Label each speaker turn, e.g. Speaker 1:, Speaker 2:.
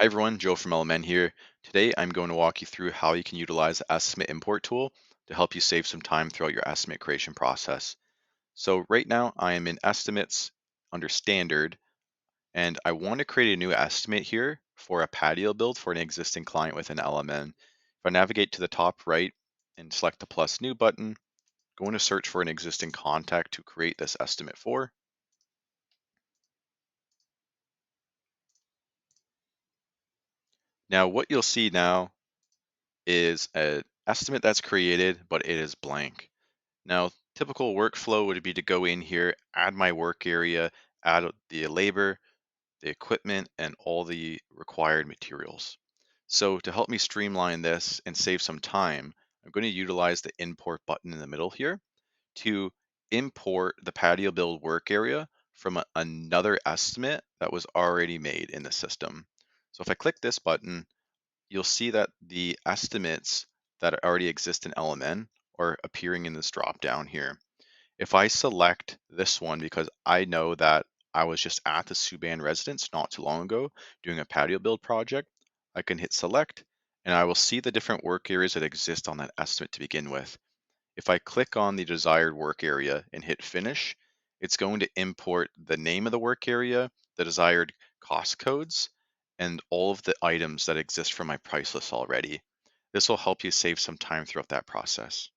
Speaker 1: Hi everyone, Joe from LMN here. Today I'm going to walk you through how you can utilize the estimate import tool to help you save some time throughout your estimate creation process. So right now I am in estimates under standard, and I want to create a new estimate here for a patio build for an existing client within LMN. If I navigate to the top right and select the plus new button, going to search for an existing contact to create this estimate for. Now what you'll see now is an estimate that's created, but it is blank. Now, typical workflow would be to go in here, add my work area, add the labor, the equipment, and all the required materials. So to help me streamline this and save some time, I'm going to utilize the import button in the middle here to import the patio build work area from another estimate that was already made in the system. So if I click this button, you'll see that the estimates that already exist in LMN are appearing in this drop down here. If I select this one because I know that I was just at the Suban residence not too long ago doing a patio build project, I can hit select and I will see the different work areas that exist on that estimate to begin with. If I click on the desired work area and hit finish, it's going to import the name of the work area, the desired cost codes, and all of the items that exist from my price list already. This will help you save some time throughout that process.